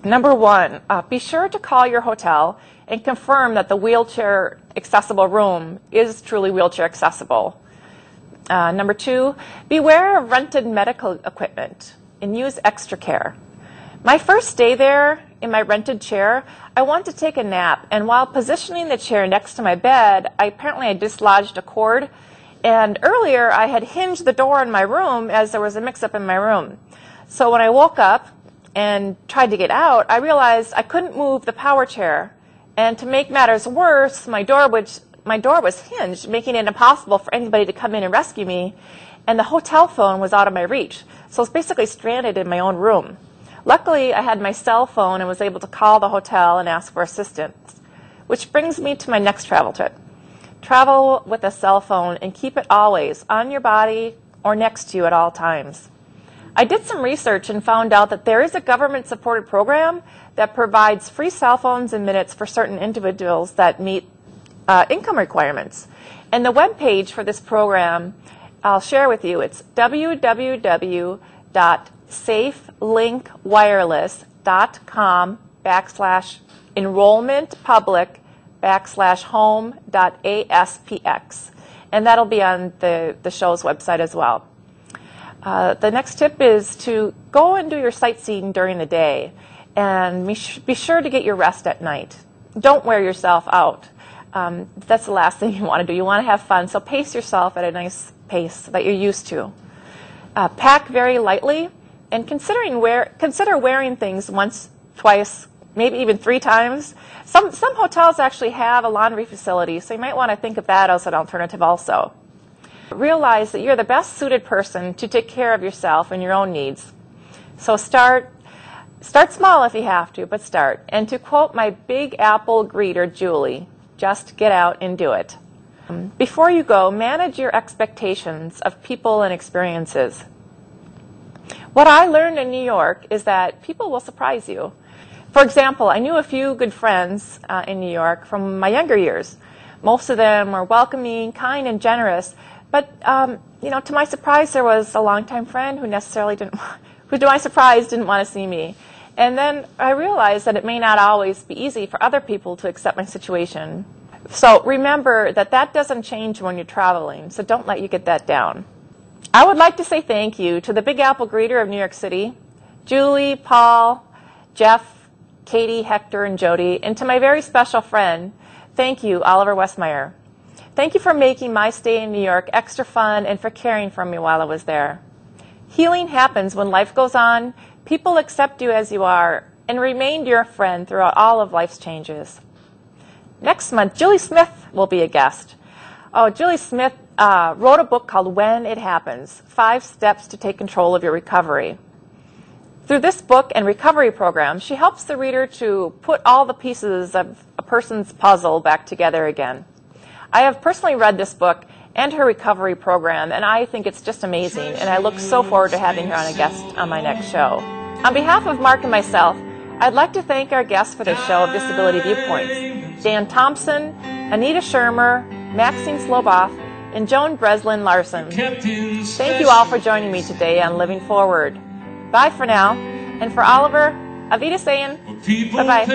Number one, be sure to call your hotel and confirm that the wheelchair accessible room is truly wheelchair accessible. Number two, beware of rented medical equipment and use extra care. My first day there in my rented chair, I wanted to take a nap, and while positioning the chair next to my bed, I dislodged a cord, and earlier I had hinged the door in my room as there was a mix-up in my room. So when I woke up and tried to get out, I realized I couldn't move the power chair, and to make matters worse, my door was hinged, making it impossible for anybody to come in and rescue me, and the hotel phone was out of my reach, so I was basically stranded in my own room. Luckily, I had my cell phone and was able to call the hotel and ask for assistance, which brings me to my next travel tip. Travel with a cell phone and keep it always on your body or next to you at all times. I did some research and found out that there is a government-supported program that provides free cell phones and minutes for certain individuals that meet income requirements. And the web page for this program, I'll share with you. It's www.safelinkWireless.com/enrollmentpublic/home.aspx. And that'll be on the show's website as well. The next tip is to go and do your sightseeing during the day, and be sure to get your rest at night. Don't wear yourself out. That's the last thing you want to do. You want to have fun, so pace yourself at a nice pace that you're used to. Pack very lightly, and consider wearing things once, twice, maybe even 3 times. Some hotels actually have a laundry facility, so you might want to think of that as an alternative also. Realize that you're the best suited person to take care of yourself and your own needs. So start small if you have to, but start. And to quote my Big Apple greeter, Julie, just get out and do it. Before you go, manage your expectations of people and experiences. What I learned in New York is that people will surprise you. For example, I knew a few good friends in New York from my younger years. Most of them were welcoming, kind, and generous. But, to my surprise, there was a longtime friend who to my surprise, didn't want to see me. And then I realized that it may not always be easy for other people to accept my situation. So remember that doesn't change when you're traveling, so don't let you get that down. I would like to say thank you to the Big Apple greeter of New York City, Julie, Paul, Jeff, Katie, Hector, and Jody, and to my very special friend, thank you, Oliver Westmeyer. Thank you for making my stay in New York extra fun and for caring for me while I was there. Healing happens when life goes on, people accept you as you are, and remain your friend throughout all of life's changes. Next month, Julie Smith will be a guest. Julie Smith wrote a book called When It Happens, 5 Steps to Take Control of Your Recovery. Through this book and recovery program, she helps the reader to put all the pieces of a person's puzzle back together again. I have personally read this book and her recovery program, and I think it's just amazing, and I look so forward to having her on a guest on my next show. On behalf of Mark and myself, I'd like to thank our guests for this show of Disability Viewpoints, Dan Thompson, Anita Shermer, Maxine Sloboff, and Joan Breslin Larson. Thank you all for joining me today on Living Forward. Bye for now, and for Oliver, Avita saying, bye-bye.